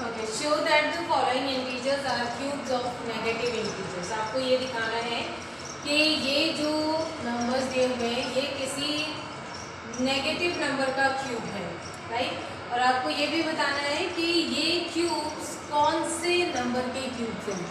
Okay, show that the following integers are cubes of negative integers. आपको ये दिखाना है कि ये जो नंबर्स दिए हुए हैं ये किसी नेगेटिव नंबर का क्यूब है, राइट। और आपको ये भी बताना है कि ये क्यूब्स कौन से नंबर के क्यूब्स हैं।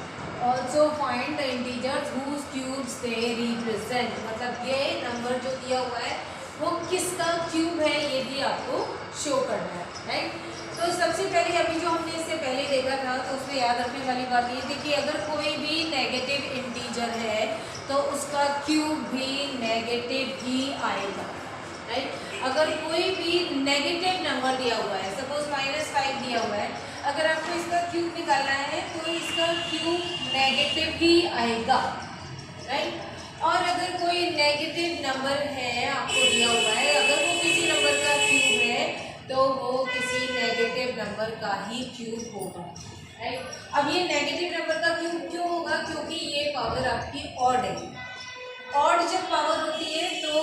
Also find the integers whose cubes they represent, मतलब ये नंबर जो दिया हुआ है वो किसका क्यूब है ये भी आपको शो करना है, राइट। तो सबसे पहले अभी जो हमने इससे पहले देखा था तो उसमें याद रखने वाली बात ये थी कि अगर कोई भी नेगेटिव इंटीजर है तो उसका क्यूब भी नेगेटिव ही आएगा, राइट। अगर कोई भी नेगेटिव नंबर दिया हुआ है, सपोज -5 दिया हुआ है, अगर आपको इसका क्यूब निकालना है तो इसका क्यूब नेगेटिव ही आएगा, राइट। और अगर कोई नेगेटिव नंबर है आपको दिया हुआ है, अगर वो किसी नंबर का क्यूब है तो वो किसी नेगेटिव नंबर का ही क्यूब होगा, राइट। अब ये नेगेटिव नंबर का क्यूब क्यों होगा? क्योंकि ये पावर आपकी ऑड है। ऑड जब पावर होती है तो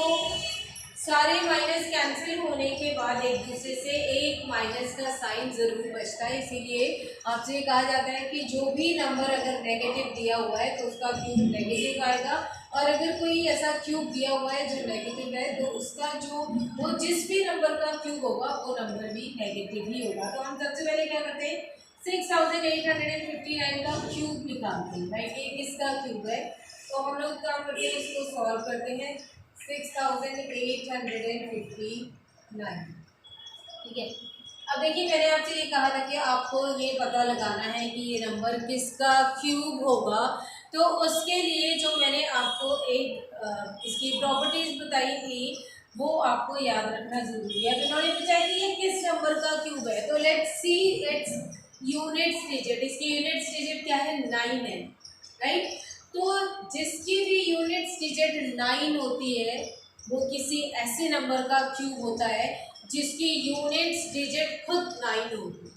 सारे माइनस कैंसिल होने के बाद एक दूसरे से एक माइनस का साइन जरूर बचता है, इसीलिए आपसे कहा जाता है कि जो भी नंबर अगर नेगेटिव दिया हुआ है तो उसका क्यूब नेगेटिव आएगा, और अगर कोई ऐसा क्यूब दिया हुआ है जो नेगेटिव है तो उसका जो वो जिस भी नंबर का क्यूब होगा वो नंबर भी नेगेटिव ही होगा। तो हम सबसे पहले क्या करते हैं, 6859 का क्यूब निकालते हैं, राइट। ये किसका क्यूब है? तो हम लोग क्या करते हैं, इसको सॉल्व करते हैं। 6859, ठीक है। अब देखिए मैंने आपसे ये कहा था कि आपको ये पता लगाना है कि ये नंबर किसका क्यूब होगा, तो उसके लिए जो मैंने आपको एक इसकी प्रॉपर्टीज बताई थी वो आपको याद रखना जरूरी है। तो उन्होंने पूछा कि ये किस नंबर का क्यूब है, तो let's see it's units digit. इसकी यूनिट्स डिजिट क्या है? 9 है, राइट। तो जिसकी भी यूनिट्स डिजिट 9 होती है वो किसी ऐसे नंबर का क्यूब होता है जिसकी यूनिट्स डिजिट खुद 9 होगी,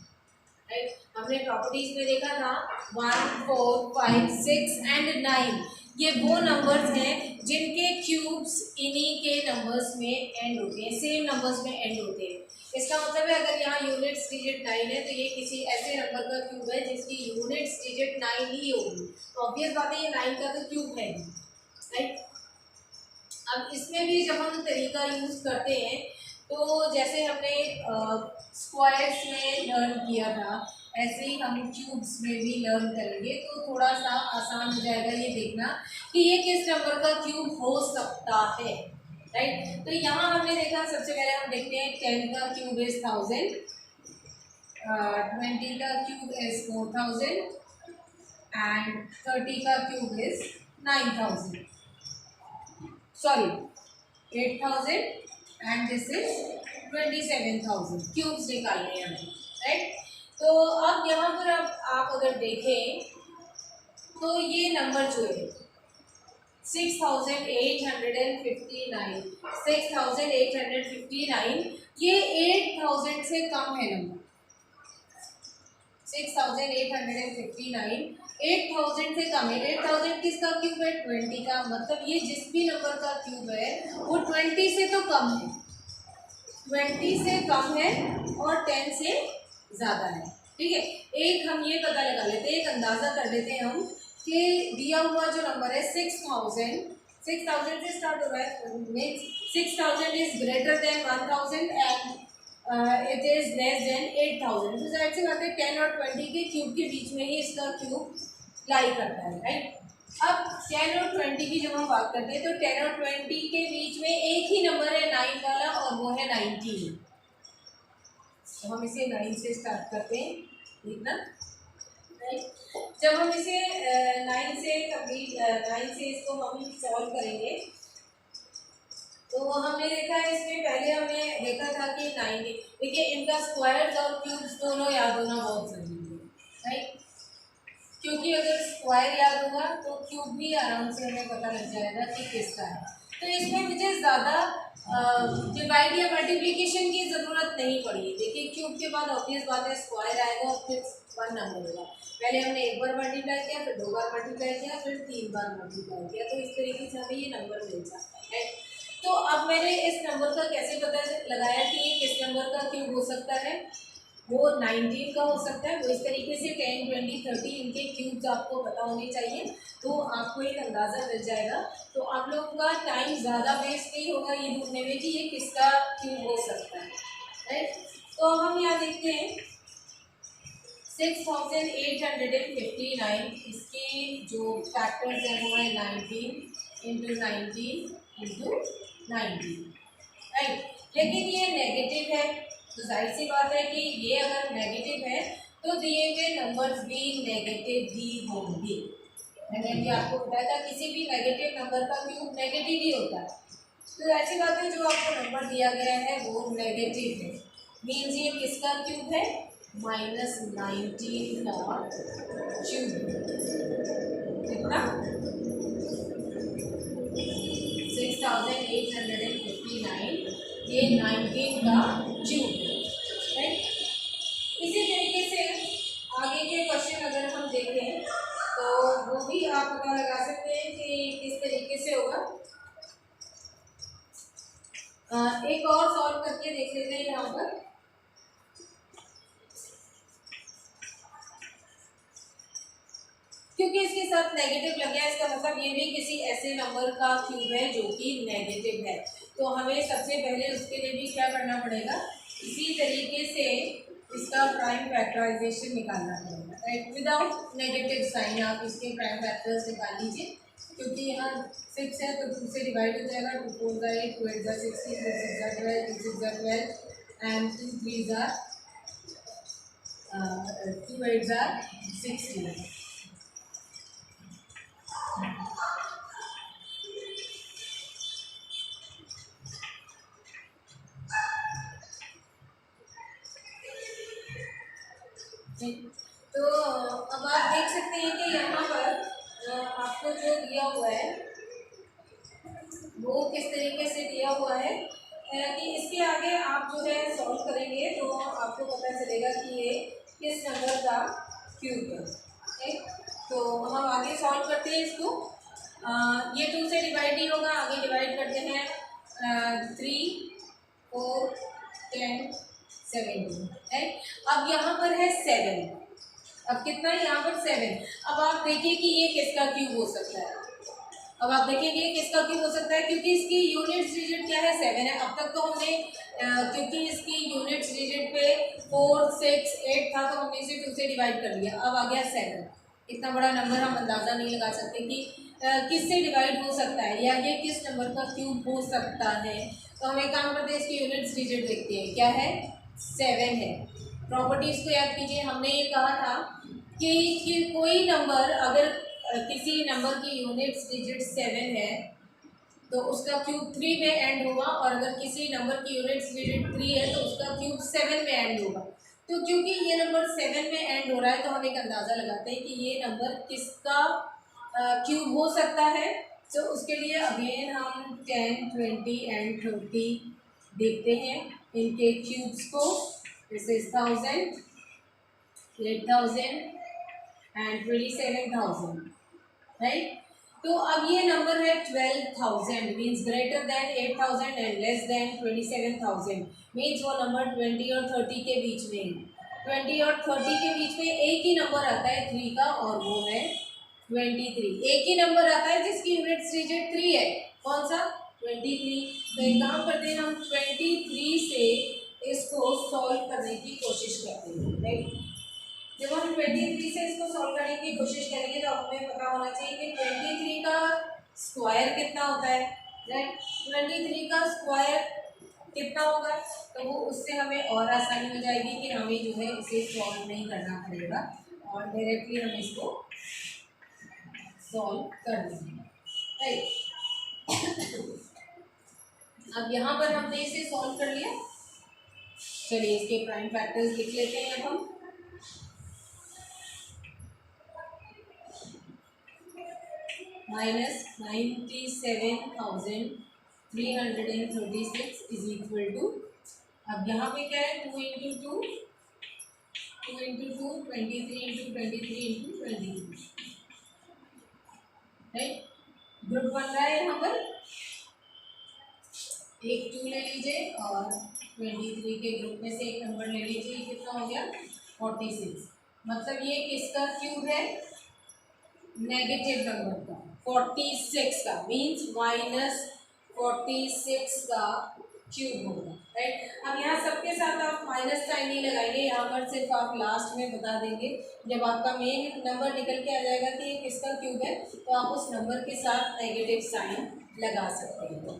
राइट। हमने प्रॉपर्टीज में देखा था 1, 4, 5, 6 एंड 9 ये वो नंबर्स हैं जिनके क्यूब्स इन्हीं के नंबर्स में एंड होते हैं, सेम नंबर्स में एंड होते हैं। इसका मतलब है अगर यहाँ यूनिट्स डिजिट 9 है तो ये किसी ऐसे नंबर का क्यूब है जिसकी यूनिट्स डिजिट 9 ही होगी। तो ऑब्वियस बात है ये 9 का तो क्यूब है, राइट। अब इसमें भी जब हम तरीका यूज़ करते हैं तो जैसे हमने स्क्वायर्स में लर्न किया था ऐसे ही हम क्यूब्स में भी लर्न करेंगे तो थोड़ा सा आसान हो जाएगा ये देखना कि ये किस नंबर का क्यूब हो सकता है, राइट। तो यहाँ हमने देखा, सबसे पहले हम देखते हैं 10 का क्यूब इज 1000, 20 का क्यूब इज 4000 एंड 30 का cube is 9000, sorry 8000 and this is 27,000 cubes निकालने हैं, राइट। तो अब यहाँ पर आप अगर देखें तो ये नंबर जो है 6859 ये 8000 से कम है नंबर। 6859 8000 से कम है। 8000 किसका क्यूब है? 20 का। मतलब ये जिस भी नंबर का क्यूब है वो 20 से तो कम है, 20 से कम है और 10 से ज़्यादा है, ठीक है। एक हम ये पता लगा लेते हैं, एक अंदाज़ा कर लेते हैं हम कि दिया हुआ जो नंबर है 6000 से स्टार्ट हो रहा है, means 6000 is greater than 1000 and it is less than 8000। तो जाहिर सी बात है 10 और 20 के क्यूब के बीच में ही इसका क्यूब लाई करता है, राइट। अब 10 और 20 की जब हम बात करते हैं तो 10 और 20 के बीच में एक ही नंबर है 9 वाला और वो है 19। तो हम इसे 9 से स्टार्ट करते हैं, ठीक ना, राइट। जब हम इसे 9 से इसको हम सॉल्व करेंगे तो हमने देखा है इसमें पहले हमने देखा था कि 9, देखिए इनका स्क्वायर्स और क्यूब्स दोनों याद होना बहुत जरूरी है, राइट। क्योंकि अगर स्क्वायर याद होगा तो क्यूब भी आराम से हमें पता लग जाएगा कि किसका है। तो इसमें मुझे ज़्यादा डिवाइड या मल्टीप्लिकेशन की ज़रूरत नहीं पड़ी। देखिए क्यूब के बाद ऑब्वियस बात है स्क्वायर आएगा और फिर 1 नंबर होगा। पहले हमने एक बार मल्टीप्लाई किया, फिर 2 बार मल्टीप्लाई किया, फिर 3 बार मल्टीप्लाई किया, तो इस तरीके से हमें ये नंबर मिल जाता है। तो अब मैंने इस नंबर का कैसे पता लगाया कि ये किस नंबर का क्यूब हो सकता है? वो 19 का हो सकता है। वो इस तरीके से 10, 20, 30 इनके क्यूब्स आपको पता होने चाहिए, तो आपको एक अंदाज़ा मिल जाएगा। तो आप लोगों का टाइम ज़्यादा वेस्ट नहीं होगा ये ढूंढने में कि ये किसका क्यूब हो सकता है, राइट। तो हम यहाँ देखते हैं 6859, इसके जो फैक्टर्स हैं वो है 19 इंटू 19 इंटू 19, राइट। लेकिन ये नेगेटिव है, तो जाहिर सी बात है कि ये अगर नेगेटिव है तो दिए हुए नंबर्स भी नेगेटिव ही होंगे। मैंने भी आपको बताया था किसी भी नेगेटिव नंबर का क्यूब नेगेटिव ही होता है। तो ऐसी बात है जो आपको नंबर दिया गया है वो नेगेटिव है, मीन्स ये किसका क्यूब है, -19 का क्यूब। कितना, 6859, ये 19 का क्यूब, राइट। इसी तरीके से आगे के क्वेश्चन अगर हम देखें तो वो भी आप पता लगा सकते हैं कि किस तरीके से होगा। एक और सॉल्व करके देख लेते हैं यहाँ पर। क्योंकि इसके साथ नेगेटिव लग गया, इसका मतलब ये भी किसी ऐसे नंबर का क्यूब है जो कि नेगेटिव है। तो हमें सबसे पहले उसके लिए भी क्या करना पड़ेगा, इसी तरीके से इसका प्राइम फैक्टराइजेशन निकालना पड़ेगा, राइट। विदाउट नेगेटिव साइन आप इसके प्राइम फैक्टर्स निकाल लीजिए, क्योंकि यहाँ 6 है तो 2 से डिवाइड हो जाएगा। 2 4 ज़ा 8, 2 8 ज़ा 16, 2 6 ज़ा 12, 2 6 ज़ा 12 एंड 2 3 ज़ा 2 8 ज़ा 16। तो अब आप देख सकते हैं कि यहाँ पर आपको जो दिया हुआ है वो किस तरीके से दिया हुआ है कि इसके आगे आप जो है सॉल्व करेंगे तो आपको पता चलेगा कि ये किस नंबर का क्यूब है, ठीक। तो हम आगे सॉल्व करते हैं इसको। ये 2 से डिवाइड नहीं होगा, आगे डिवाइड करते हैं 3 4 10 17, राइट। अब यहाँ पर है 7, अब कितना है यहाँ पर 7। अब आप देखिए कि ये किसका क्यूब हो सकता है। अब आप देखेंगे किसका क्यूब हो सकता है, क्योंकि इसकी यूनिट्स डिजिट क्या है, 7 है। अब तक तो हमने क्योंकि इसकी यूनिट्स डिजिट पे 4 6 8 था तो हमने इसे 2 से डिवाइड कर लिया, अब आ गया 7। इतना बड़ा नंबर हम अंदाज़ा नहीं लगा सकते कि किससे डिवाइड हो सकता है या ये किस नंबर का क्यूब हो सकता है। तो हम एक काम करते हैं, इसकी यूनिट्स डिजिट देखते हैं, क्या है, 7 है। प्रॉपर्टीज़ को याद कीजिए, हमने ये कहा था कि कोई नंबर अगर किसी नंबर की यूनिट्स डिजिट 7 है तो उसका क्यूब 3 में एंड होगा, और अगर किसी नंबर की यूनिट्स डिजिट 3 है तो उसका क्यूब 7 में एंड होगा। तो क्योंकि ये नंबर 7 में एंड हो रहा है तो हम एक अंदाज़ा लगाते हैं कि ये नंबर किसका क्यूब हो सकता है। तो उसके लिए अगेन हम 10 20 एंड 30 देखते हैं इनके क्यूब्स को। This is 1000, 8000 and 27000, right. तो अब ये नंबर है 12,000, means greater than 8,000 and less than 27,000, means वो नंबर 20 और 30 के बीच में है। 20 और 30 के बीच में एक ही नंबर आता है 3 का, और वो है 23। एक ही नंबर आता है जिसकी यूनिट्स डिजिट 3 है, कौन सा, 23। तो एक काम करते हैं, हम 23 से इसको सॉल्व करने की कोशिश करते हैं, राइट। जब हम 23 से इसको सॉल्व करने की कोशिश करेंगे तो हमें पता होना चाहिए कि 23 का स्क्वायर कितना होता है, राइट। 23 का स्क्वायर कितना होगा, तो वो उससे हमें और आसानी हो जाएगी कि हमें जो है इसे सॉल्व नहीं करना पड़ेगा और डायरेक्टली हम इसको सॉल्व कर देंगे, राइट। अब यहाँ पर हमने इसे सॉल्व कर लिया। चलिए इसके प्राइम फैक्टर्स लिख लेते हैं अब हम। -97,336 इज इक्वल टू, अब यहाँ पे क्या है, 2 into 2 23 into 23 into 23, right. Group बन रहा है यहाँ पर, एक 2 ले लीजिए और 23 के ग्रुप में से एक नंबर ले लीजिए, ये कितना हो गया 46। मतलब ये किसका क्यूब है, नेगेटिव नंबर का, 46 का, मीन्स -46 का क्यूब होगा, राइट। अब यहाँ सबके साथ आप माइनस साइन नहीं लगाएंगे, यहाँ पर सिर्फ आप लास्ट में बता देंगे जब आपका मेन नंबर निकल के आ जाएगा कि ये किसका क्यूब है, तो आप उस नंबर के साथ नेगेटिव साइन लगा सकते हैं।